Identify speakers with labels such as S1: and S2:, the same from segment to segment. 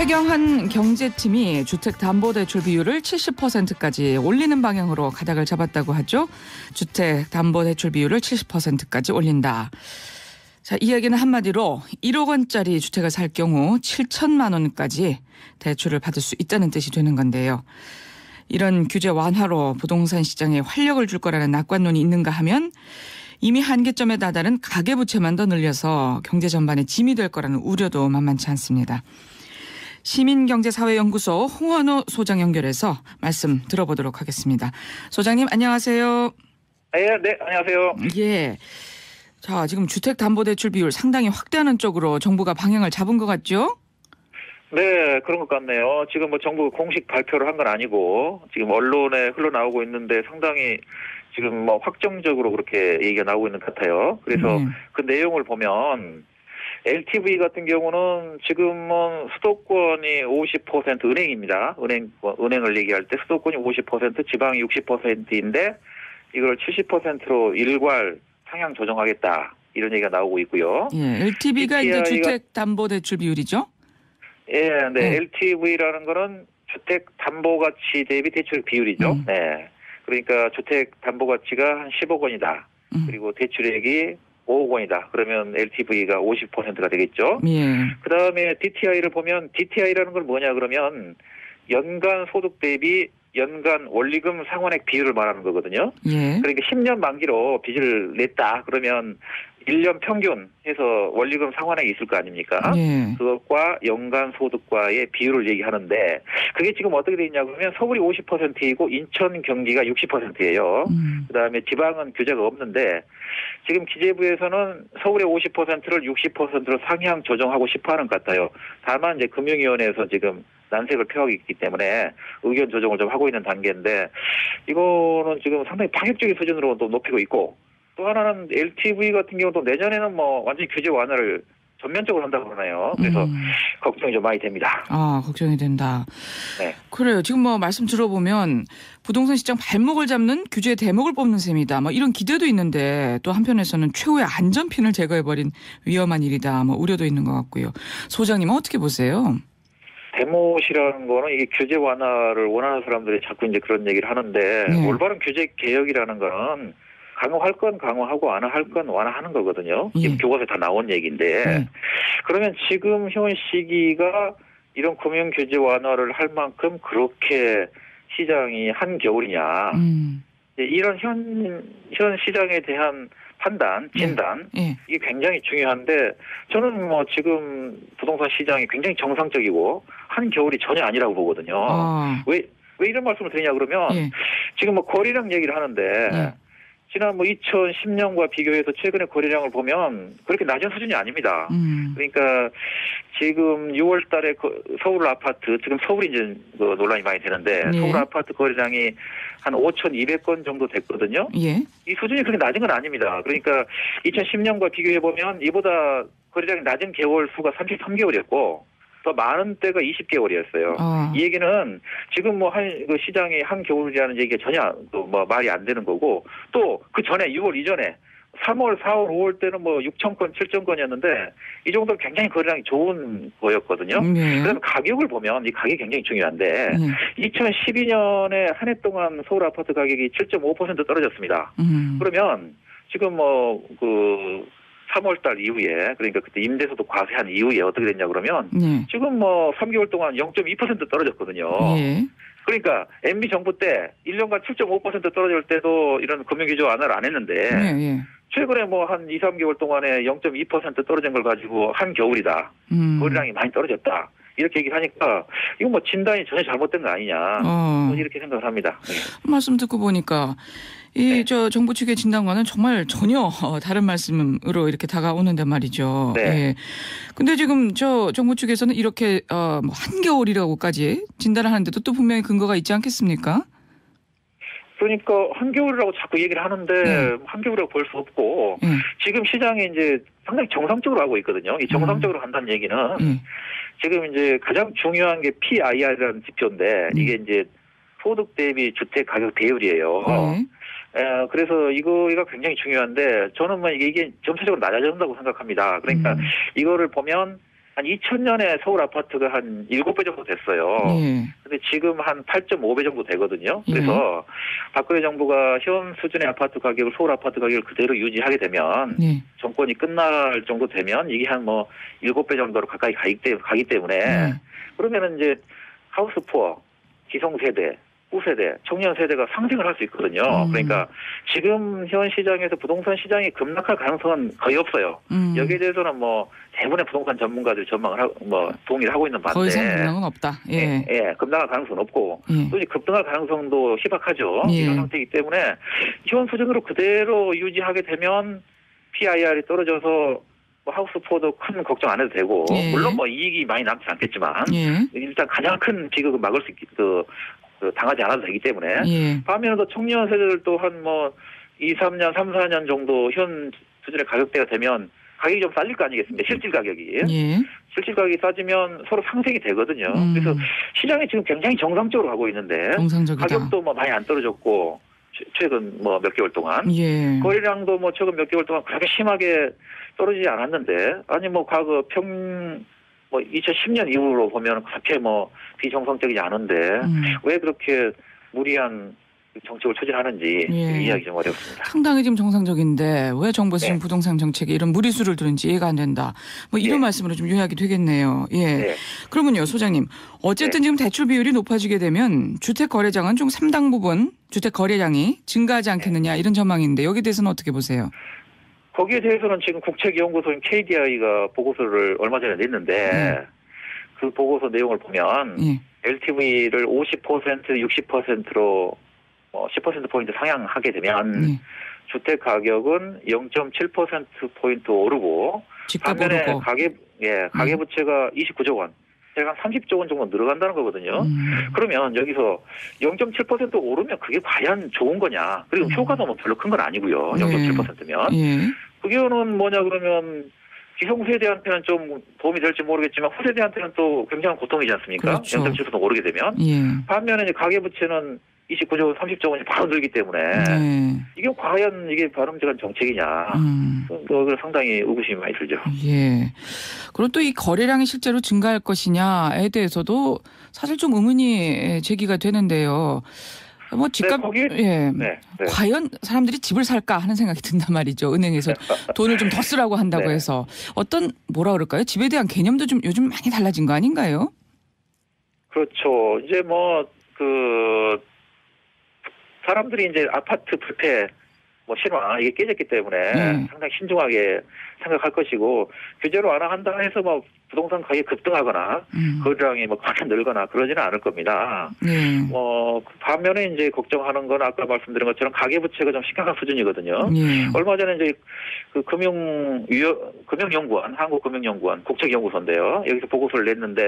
S1: 최경환 경제팀이 주택담보대출 비율을 70%까지 올리는 방향으로 가닥을 잡았다고 하죠. 주택담보대출 비율을 70%까지 올린다. 자, 이 이야기는 한마디로 1억 원짜리 주택을 살 경우 7천만 원까지 대출을 받을 수 있다는 뜻이 되는 건데요. 이런 규제 완화로 부동산 시장에 활력을 줄 거라는 낙관론이 있는가 하면 이미 한계점에 다다른 가계부채만 더 늘려서 경제 전반에 짐이 될 거라는 우려도 만만치 않습니다. 시민경제사회연구소 홍원호 소장 연결해서 말씀 들어보도록 하겠습니다. 소장님 안녕하세요.
S2: 네, 안녕하세요.
S1: 예. 자, 지금 주택담보대출 비율 상당히 확대하는 쪽으로 정부가 방향을 잡은 것 같죠?
S2: 네, 그런 것 같네요. 지금 뭐 정부 공식 발표를 한 건 아니고 지금 언론에 흘러나오고 있는데 상당히 지금 뭐 확정적으로 그렇게 얘기가 나오고 있는 것 같아요. 그래서 그 내용을 보면 LTV 같은 경우는 지금은 수도권이 50% 은행입니다. 은행을 얘기할 때 수도권이 50%, 지방이 60%인데 이걸 70%로 일괄 상향 조정하겠다. 이런 얘기가 나오고 있고요.
S1: 예, LTV가 이제 주택담보대출 비율이죠?
S2: 예, 네. LTV라는 거는 주택담보가치 대비 대출 비율이죠. 네. 그러니까 주택담보가치가 한 10억 원이다. 그리고 대출액이 5억 원이다. 그러면 LTV가 50%가 되겠죠.
S1: 예.
S2: 그다음에 DTI를 보면 DTI라는 건 뭐냐 그러면 연간 소득 대비 연간 원리금 상환액 비율을 말하는 거거든요.
S1: 예.
S2: 그러니까 10년 만기로 빚을 냈다. 그러면 1년 평균 해서 원리금 상환액이 있을 거 아닙니까?
S1: 예.
S2: 그것과 연간 소득과의 비율을 얘기하는데 그게 지금 어떻게 돼 있냐 그러면 서울이 50%이고 인천 경기가 60%예요. 그다음에 지방은 규제가 없는데 지금 기재부에서는 서울의 50%를 60%로 상향 조정하고 싶어 하는 것 같아요. 다만 이제 금융위원회에서 지금 난색을 표하고 있기 때문에 의견 조정을 좀 하고 있는 단계인데 이거는 지금 상당히 파격적인 수준으로 또 높이고 있고 또 하나는 LTV 같은 경우도 내년에는 뭐 완전히 규제 완화를 전면적으로 한다고 그러네요. 그래서 걱정이 좀 많이 됩니다.
S1: 아, 걱정이 된다.
S2: 네.
S1: 그래요. 지금 뭐 말씀 들어보면 부동산 시장 발목을 잡는 규제 대목을 뽑는 셈이다. 뭐 이런 기대도 있는데 또 한편에서는 최후의 안전핀을 제거해버린 위험한 일이다. 뭐 우려도 있는 것 같고요. 소장님은 어떻게 보세요?
S2: 대못이라는 거는 이게 규제 완화를 원하는 사람들이 자꾸 이제 그런 얘기를 하는데
S1: 네.
S2: 올바른 규제 개혁이라는 거는 강화할 건 강화하고 완화할 건 완화하는 거거든요.
S1: 예.
S2: 지금 교과서에 다 나온 얘기인데 그러면 지금 현 시기가 이런 금융 규제 완화를 할 만큼 그렇게 시장이 한겨울이냐. 이런 현 시장에 대한 판단, 진단 이게 굉장히 중요한데 저는 뭐 지금 부동산 시장이 굉장히 정상적이고 한겨울이 전혀 아니라고 보거든요. 왜 이런 말씀을 드리냐 그러면 지금 뭐 거래량 얘기를 하는데 지난 뭐 2010년과 비교해서 최근의 거래량을 보면 그렇게 낮은 수준이 아닙니다. 그러니까 지금 6월 달에 서울 아파트, 지금 서울이 이제 논란이 많이 되는데 서울 아파트 거래량이 한 5,200건 정도 됐거든요. 이 수준이 그렇게 낮은 건 아닙니다. 그러니까 2010년과 비교해보면 이보다 거래량이 낮은 개월 수가 33개월이었고 더 많은 때가 20개월이었어요. 이 얘기는 지금 뭐 그 시장이 한겨울이라는 얘기가 전혀 뭐 말이 안 되는 거고 또 그 전에 6월 이전에 3월, 4월, 5월 때는 뭐 6,000건, 7,000건이었는데 이 정도면 굉장히 거래량이 좋은 거였거든요. 그래서 가격을 보면 이 가격이 굉장히 중요한데 2012년에 한 해 동안 서울 아파트 가격이 7.5% 떨어졌습니다. 그러면 지금 뭐 그 3월달 이후에 그러니까 그때 임대소득 과세한 이후에 어떻게 됐냐 그러면 지금 뭐 3개월 동안 0.2% 떨어졌거든요. 그러니까 MB 정부 때 1년간 7.5% 떨어질 때도 이런 금융규제 완화를 안 했는데 최근에 뭐 한 2, 3개월 동안에 0.2% 떨어진 걸 가지고 한겨울이다. 거래량이 많이 떨어졌다. 이렇게 얘기를 하니까 이건 뭐 진단이 전혀 잘못된 거 아니냐. 이렇게 생각을 합니다.
S1: 말씀 듣고 보니까 저 정부 측의 진단과는 정말 전혀 다른 말씀으로 이렇게 다가오는데 말이죠. 예. 근데 지금 저 정부 측에서는 이렇게 뭐 한겨울이라고까지 진단을 하는데도 또 분명히 근거가 있지 않겠습니까?
S2: 그러니까 한겨울이라고 자꾸 얘기를 하는데 한겨울이라고 볼 수 없고 지금 시장이 이제 상당히 정상적으로 하고 있거든요. 이 정상적으로 한다는 얘기는 지금 이제 가장 중요한 게 PIR이라는 지표인데 이게 이제 소득 대비 주택 가격 배율이에요. 그래서 이거가 굉장히 중요한데 저는 뭐 이게 점차적으로 낮아진다고 생각합니다. 그러니까 이거를 보면 한 2000년에 서울 아파트가 한 7배 정도 됐어요. 근데 지금 한 8.5배 정도 되거든요. 그래서 박근혜 정부가 현 수준의 아파트 가격을 서울 아파트 가격을 그대로 유지하게 되면 정권이 끝날 정도 되면 이게 한 뭐 7배 정도로 가까이 가기 때문에 그러면은 이제 하우스푸어, 기성세대, 후세대, 청년 세대가 상생을 할 수 있거든요. 그러니까 지금 현 시장에서 부동산 시장이 급락할 가능성은 거의 없어요. 여기에 대해서는 뭐 대부분의 부동산 전문가들이 전망을 하고 뭐 동의를 하고 있는 반대.
S1: 더 이상 급락은 없다.
S2: 예, 급락할 가능성은 없고 또 이제 급등할 가능성도 희박하죠. 이런 상태이기 때문에 현 수준으로 그대로 유지하게 되면 PIR이 떨어져서 뭐 하우스포도 큰 걱정 안 해도 되고 물론 뭐 이익이 많이 남지 않겠지만 일단 가장 큰 비극을 막을 수 있게 당하지 않아도 되기 때문에 반면에 또 청년 세대들도 한 뭐 2, 3년, 3, 4년 정도 현 수준의 가격대가 되면 가격이 좀 싸질 거 아니겠습니까? 실질 가격이. 실질 가격이 싸지면 서로 상생이 되거든요. 그래서 시장이 지금 굉장히 정상적으로 가고 있는데
S1: 정상적이다.
S2: 가격도 뭐 많이 안 떨어졌고 최근 뭐 몇 개월 동안 거래량도 뭐 최근 몇 개월 동안 그렇게 심하게 떨어지지 않았는데 아니 뭐 과거 뭐 2010년 이후로 보면 그렇게 뭐 비정상적이지 않은데 왜 그렇게 무리한 정책을 추진하는지 이해하기 좀 어렵습니다.
S1: 상당히 지금 정상적인데 왜 정부에서 지금 부동산 정책에 이런 무리수를 두는지 이해가 안 된다. 뭐 이런 말씀으로 좀 요약이 되겠네요. 그러면요, 소장님. 어쨌든 지금 대출 비율이 높아지게 되면 주택 거래량은 좀 상당 부분 주택 거래량이 증가하지 않겠느냐 이런 전망인데 여기에 대해서는 어떻게 보세요?
S2: 거기에 대해서는 지금 국책연구소인 KDI가 보고서를 얼마 전에 냈는데 그 보고서 내용을 보면 LTV를 50%, 60%로 10%포인트 상향하게 되면 주택 가격은 0.7%포인트 오르고 반면에 가계부채가 29조 원, 한 30조 원 정도 늘어간다는 거거든요. 그러면 여기서 0.7% 오르면 그게 과연 좋은 거냐. 그리고 효과도 뭐 별로 큰 건 아니고요. 0.7%면. 그게는 뭐냐 그러면 기성세대한테는 좀 도움이 될지 모르겠지만 후세대한테는 또 굉장한 고통이지 않습니까?
S1: 그렇죠.
S2: 0.7% 오르게 되면. 반면에 이제 가계부채는 29조 원, 30조 원이 바로 늘기 때문에 이게 과연 이게 바람직한 정책이냐. 그걸 상당히 의구심이 많이 들죠.
S1: 그리고 또 이 거래량이 실제로 증가할 것이냐에 대해서도 사실 좀 의문이 제기가 되는데요. 뭐 집값 과연 사람들이 집을 살까 하는 생각이 든단 말이죠. 은행에서 돈을 좀 더 쓰라고 한다고 해서 어떤 뭐라 그럴까요? 집에 대한 개념도 좀 요즘 많이 달라진 거 아닌가요?
S2: 그렇죠. 이제 뭐 사람들이 이제 아파트 불패 신화 이게 깨졌기 때문에 상당히 신중하게 생각할 것이고 규제를 완화한다 해서 뭐 부동산 가격이 급등하거나 거래량이 뭐 크게 늘거나 그러지는 않을 겁니다. 반면에 이제 걱정하는 건 아까 말씀드린 것처럼 가계부채가 좀 심각한 수준이거든요. 얼마 전에 이제 그 금융연구원, 한국금융연구원 국책연구소인데요. 여기서 보고서를 냈는데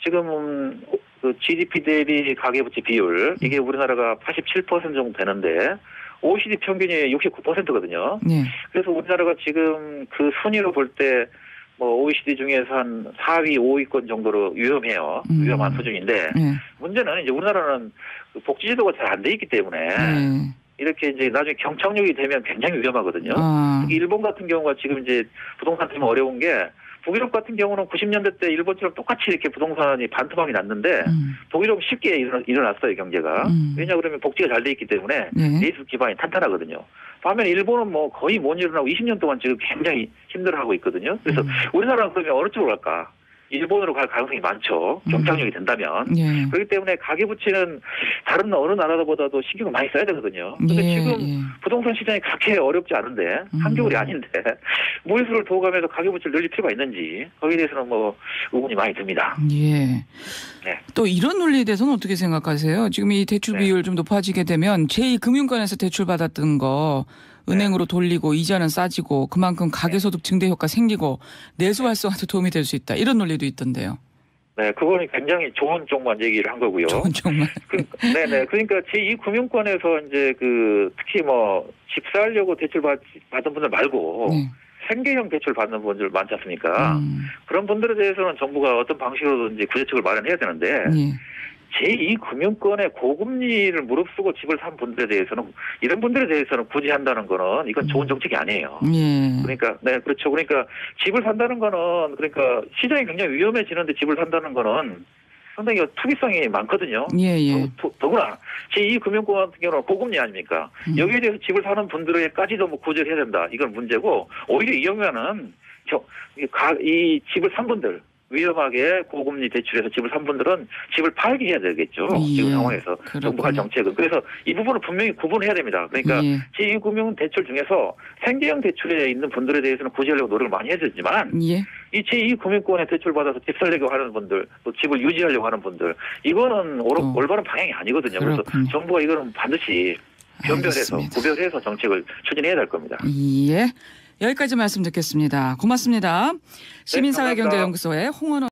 S2: 지금 그 GDP 대비 가계부채 비율 이게 우리나라가 87% 정도 되는데 OECD 평균이 69%거든요. 그래서 우리나라가 지금 그 순위로 볼 때 뭐 OECD 중에서 한 4위, 5위권 정도로 위험해요. 위험한 수준인데 문제는 이제 우리나라는 복지제도가 잘 안 돼 있기 때문에 이렇게 이제 나중에 경착륙이 되면 굉장히 위험하거든요. 일본 같은 경우가 지금 이제 부동산 때문에 어려운 게 북유럽 같은 경우는 90년대 때 일본처럼 똑같이 이렇게 부동산이 반토막이 났는데 독일은 쉽게 일어났어요, 경제가. 왜냐 그러면 복지가 잘 돼 있기 때문에 내수 기반이 탄탄하거든요. 반면 일본은 뭐 거의 못 일어나고 20년 동안 지금 굉장히 힘들어하고 있거든요. 그래서 우리나라는 그러면 어느 쪽으로 갈까? 일본으로 갈 가능성이 많죠. 경착륙이 된다면. 그렇기 때문에 가계부채는 다른 어느 나라보다도 신경을 많이 써야 되거든요. 근데 지금 부동산 시장이 그렇게 어렵지 않은데 한겨울이 아닌데 무리수를 더 가면서 가계부채를 늘릴 필요가 있는지 거기에 대해서는 뭐 의문이 많이 듭니다.
S1: 또 이런 논리에 대해서는 어떻게 생각하세요? 지금 이 대출 비율 좀 높아지게 되면 제2금융권에서 대출받았던 거 은행으로 돌리고 이자는 싸지고 그만큼 가계소득 증대 효과 생기고 내수 활성화도 도움이 될 수 있다. 이런 논리도 있던데요. 네,
S2: 그거는 굉장히 좋은 쪽만 얘기를 한 거고요.
S1: 좋은 쪽만.
S2: 그러니까 제2금융권에서 이제 특히 뭐 집 사려고 대출 받은 분들 말고 생계형 대출 받는 분들 많지 않습니까? 그런 분들에 대해서는 정부가 어떤 방식으로든지 구제책을 마련해야 되는데 제2금융권의 고금리를 무릅쓰고 집을 산 분들에 대해서는 이런 분들에 대해서는 구제한다는 거는 이건 좋은 정책이 아니에요.
S1: 예.
S2: 그러니까 네 그렇죠. 그러니까 집을 산다는 거는 그러니까 시장이 굉장히 위험해지는데 집을 산다는 거는 상당히 투기성이 많거든요.
S1: 예, 예.
S2: 더구나 제2금융권 같은 경우는 고금리 아닙니까? 여기에 대해서 집을 사는 분들에까지도 뭐 구제를 해야 된다. 이건 문제고 오히려 이 경우에는 이 집을 산 분들 위험하게 고금리 대출해서 집을 산 분들은 집을 팔게 해야 되겠죠.
S1: 예.
S2: 지금 상황에서
S1: 그렇군요.
S2: 정부가 정책은. 그래서 이 부분을 분명히 구분해야 됩니다. 그러니까
S1: 예.
S2: 제2금융 대출 중에서 생계형 대출에 있는 분들에 대해서는 구제하려고 노력을 많이 해야 되지만
S1: 예.
S2: 이 제2금융권에 대출 받아서 집 살려고 하는 분들 또 집을 유지하려고 하는 분들 이거는 올바른 방향이 아니거든요.
S1: 그렇군요.
S2: 그래서 정부가 이거는 반드시 변별해서
S1: 알겠습니다.
S2: 구별해서 정책을 추진해야 될 겁니다.
S1: 예. 여기까지 말씀 듣겠습니다. 고맙습니다. 시민사회경제연구소의 홍원호